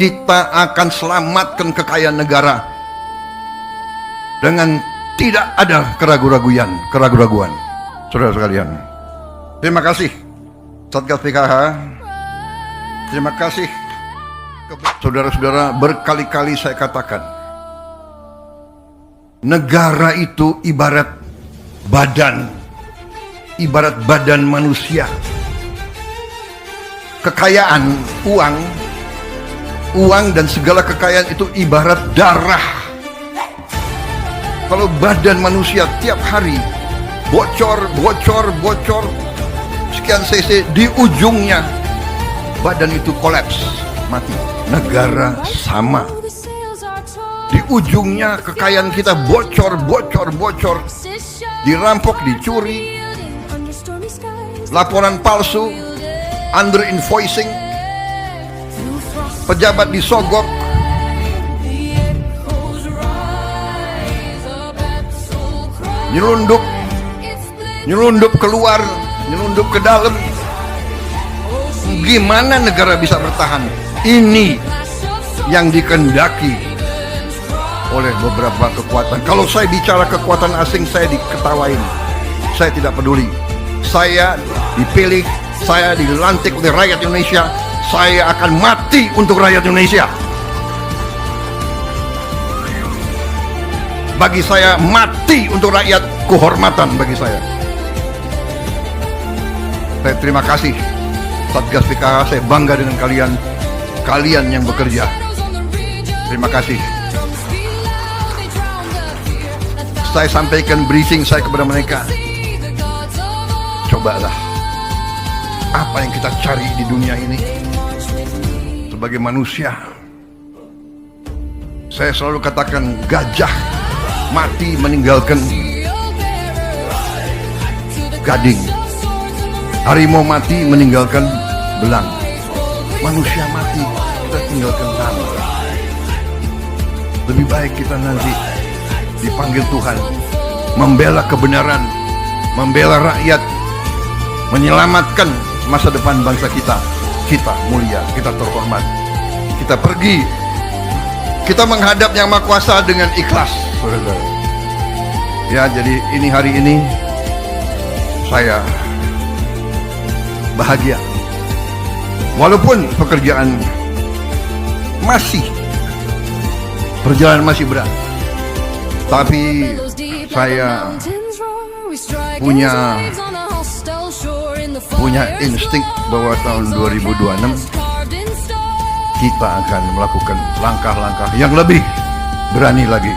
kita akan selamatkan kekayaan negara dengan tidak ada keraguan. Saudara sekalian, terima kasih Satgas PKH, terima kasih saudara-saudara. Berkali-kali saya katakan, negara itu ibarat badan manusia. Kekayaan, uang dan segala kekayaan itu ibarat darah. Kalau badan manusia tiap hari bocor sekian cc, di ujungnya badan itu kolaps, mati. Negara sama, di ujungnya kekayaan kita bocor, dirampok, dicuri, laporan palsu, under invoicing, pejabat disogok, nyelundup keluar, nyelundup ke dalam. Gimana negara bisa bertahan? Ini yang dikehendaki oleh beberapa kekuatan. Kalau saya bicara kekuatan asing, saya diketawain. Saya tidak peduli. Saya dipilih, saya dilantik oleh rakyat Indonesia. Saya akan mati untuk rakyat Indonesia. Bagi saya, mati untuk rakyat kehormatan bagi saya. Saya terima kasih Satgas PKH, saya bangga dengan kalian yang bekerja. Terima kasih. Saya sampaikan briefing saya kepada mereka. Cobalah, apa yang kita cari di dunia ini sebagai manusia. Saya selalu katakan, gajah mati meninggalkan gading, harimau mati meninggalkan belang, manusia mati kita tinggalkan nama. Lebih baik kita nanti dipanggil Tuhan, membela kebenaran, membela rakyat, menyelamatkan masa depan bangsa kita. Kita mulia, kita terhormat, kita pergi, kita menghadap Yang Maha Kuasa dengan ikhlas, saudara. Ya, jadi hari ini saya bahagia, walaupun perjalanan masih berat, tapi saya punya insting bahwa tahun 2026 kita akan melakukan langkah-langkah yang lebih berani lagi,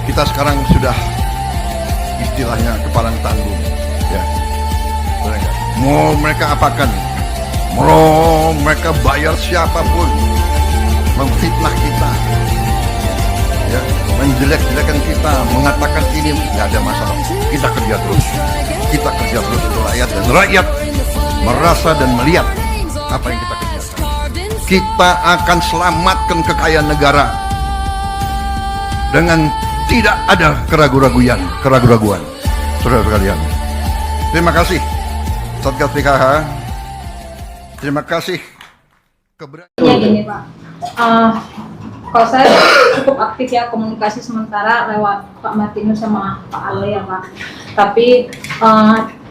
Kita sekarang sudah istilahnya kepalang tanggung, ya. Mau mereka apakan, mau mereka bayar siapapun memfitnah kita, ya, menjelek-jelekan kita, mengatakan ini, nggak ada masalah. Kita kerja terus untuk rakyat, dan rakyat merasa dan melihat apa yang kita kerjakan. Kita akan selamatkan kekayaan negara dengan tidak ada keraguan. Saudara sekalian, terima kasih Satgas PKH, terima kasih keberanian. Ya gini Pak, kalau saya cukup aktif ya komunikasi sementara lewat Pak Martinus sama Pak Ale ya Pak. Tapi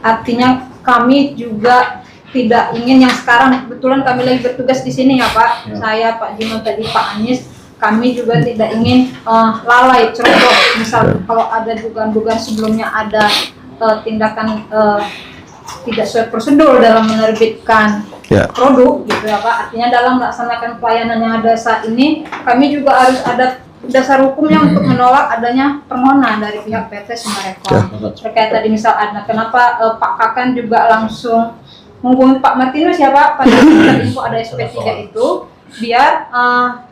artinya kami juga tidak ingin yang sekarang, kebetulan kami lagi bertugas di sini ya Pak. Ya. Saya, Pak Jino tadi, Pak Anies, kami juga tidak ingin lalai, ceroboh. Misal kalau ada dugaan-dugaan sebelumnya ada tindakan tidak sesuai prosedur dalam menerbitkan produk gitu ya Pak. Artinya dalam melaksanakan pelayanan yang ada saat ini, kami juga harus ada dasar hukumnya untuk menolak adanya permohonan dari pihak PT Sumarekon. Terkait tadi misal ada, kenapa Pak Kakan juga langsung menghubungi Pak Martinus ya Pak, pada saat info ada SP3 itu, biar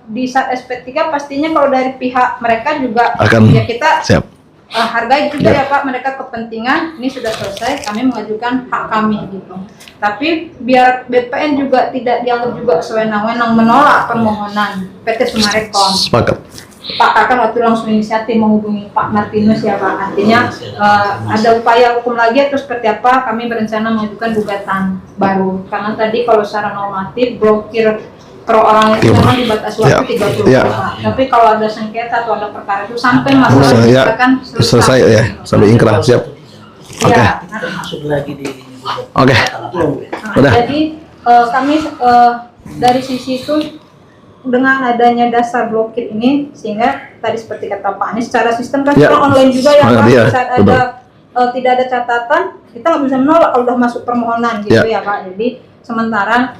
di saat SP3 pastinya kalau dari pihak mereka juga akan ya kita hargai juga ya Pak, mereka kepentingan ini sudah selesai, kami mengajukan hak kami gitu. Tapi biar BPN juga tidak dianggap juga sewenang-wenang menolak permohonan PT Sumarekon. Sepakat. Pak Kakak waktu langsung inisiatif menghubungi Pak Martinus ya Pak. Artinya ada upaya hukum lagi atau seperti apa, kami berencana mengajukan gugatan baru. Karena tadi kalau secara normatif blokir perorangan itu memang dibatasi waktu 30 hari Pak. Tapi kalau ada sengketa atau ada perkara itu sampai masalah dikatakan selesai ya, sampai ingkrah. Siap. Oke. Masuk lagi di Oke. Udah. Jadi kami dari sisi itu dengan adanya dasar blokir ini, sehingga tadi seperti kata Pak Anies, secara sistem kan sekarang online juga ya Pak. Iya, Saat ada tidak ada catatan, kita nggak bisa menolak kalau udah masuk permohonan gitu ya Pak. Jadi sementara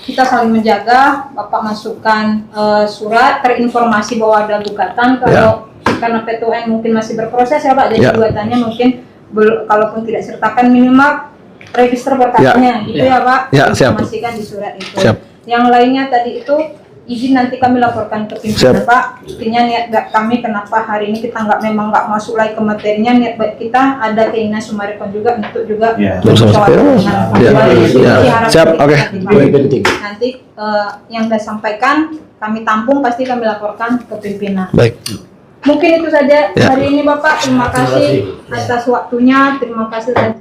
kita saling menjaga, Bapak masukkan surat terinformasi bahwa ada gugatan. Kalau karena PT-UN mungkin masih berproses ya Pak, jadi gugatannya mungkin kalaupun tidak sertakan minimal register perkaranya gitu ya Pak, informasikan di surat itu. Yang lainnya tadi itu izin nanti kami laporkan ke pimpinan Pak. Intinya niat kami kenapa hari ini kita memang nggak masuk lagi ke materinya, niat baik kita ada keinginan Summarecon juga untuk juga Siap. Oke. Nanti yang sudah sampaikan kami tampung, pasti kami laporkan ke pimpinan. Baik. Mungkin itu saja hari ini Bapak. Terima kasih atas waktunya. Terima kasih dan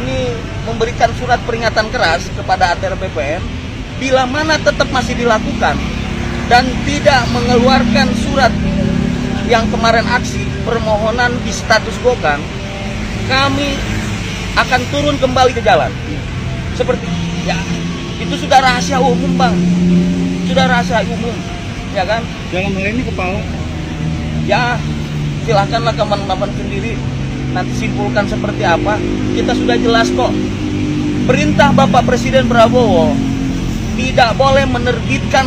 ini memberikan surat peringatan keras kepada ATR BPN bila mana tetap masih dilakukan dan tidak mengeluarkan surat yang kemarin aksi permohonan di status gokan, kami akan turun kembali ke jalan. Seperti ya, itu sudah rahasia umum Bang, sudah rahasia umum, ya kan? Dalam hal ini kepala ya silahkanlah teman-teman sendiri nanti simpulkan seperti apa. Kita sudah jelas kok, perintah Bapak Presiden Prabowo tidak boleh menerbitkan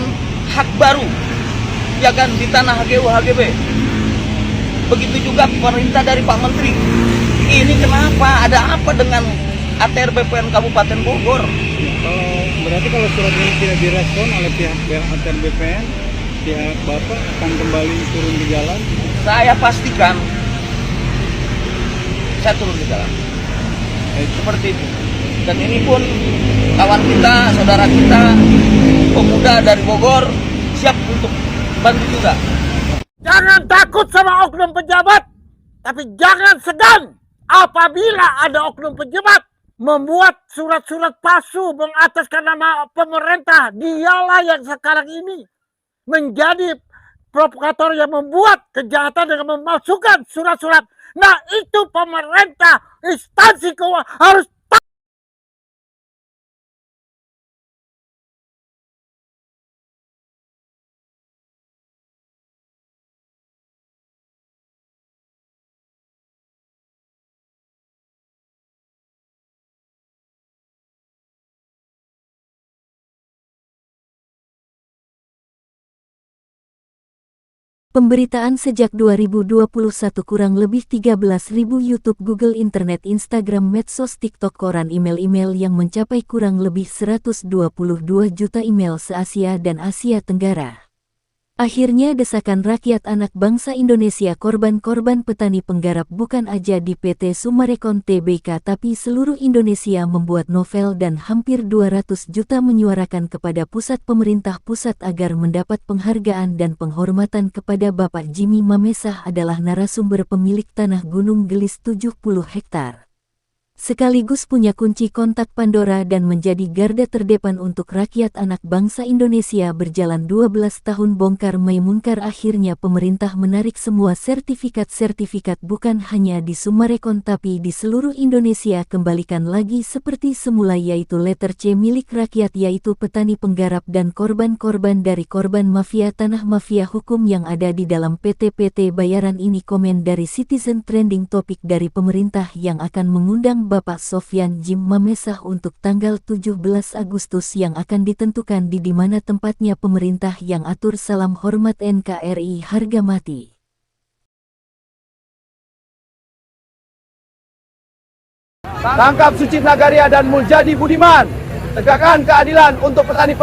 hak baru ya kan di tanah HGU HGB. Begitu juga perintah dari Pak Menteri. Ini kenapa? Ada apa dengan ATR BPN Kabupaten Bogor? Berarti kalau surat ini tidak direspon oleh pihak ATR BPN, pihak Bapak akan kembali turun di jalan? Saya pastikan saya turun di jalan. Seperti itu. Dan ini pun kawan kita, saudara kita, pemuda dari Bogor siap untuk bantu juga. Jangan takut sama oknum pejabat, tapi jangan segan apabila ada oknum pejabat membuat surat-surat palsu mengataskan nama pemerintah. Dialah yang sekarang ini menjadi provokator yang membuat kejahatan dengan memasukkan surat-surat. Nah, itu pemerintah, instansi keuangan harus Pemberitaan sejak 2021 kurang lebih 13.000 YouTube, Google, Internet, Instagram, medsos, TikTok, koran, email yang mencapai kurang lebih 122 juta email se-Asia dan Asia Tenggara. Akhirnya desakan rakyat anak bangsa Indonesia, korban-korban petani penggarap bukan aja di PT Summarecon Tbk tapi seluruh Indonesia membuat novel dan hampir 200 juta menyuarakan kepada pusat pemerintah pusat agar mendapat penghargaan dan penghormatan kepada Bapak Jimmy Mamesah adalah narasumber pemilik tanah Gunung Gelis 70 hektar. Sekaligus punya kunci kontak Pandora dan menjadi garda terdepan untuk rakyat anak bangsa Indonesia. Berjalan 12 tahun bongkar Maimunkar, akhirnya pemerintah menarik semua sertifikat bukan hanya di Summarecon tapi di seluruh Indonesia, kembalikan lagi seperti semula, yaitu letter C milik rakyat, yaitu petani penggarap dan korban-korban dari korban mafia tanah, mafia hukum yang ada di dalam PT bayaran ini. Komen dari Citizen Trending Topik dari pemerintah yang akan mengundang Bapak Sofyan Jim Mamesah untuk tanggal 17 Agustus yang akan ditentukan di mana tempatnya pemerintah yang atur. Salam hormat NKRI harga mati. Tangkap Suci Nagaria dan Muljadi Budiman. Tegakkan keadilan untuk petani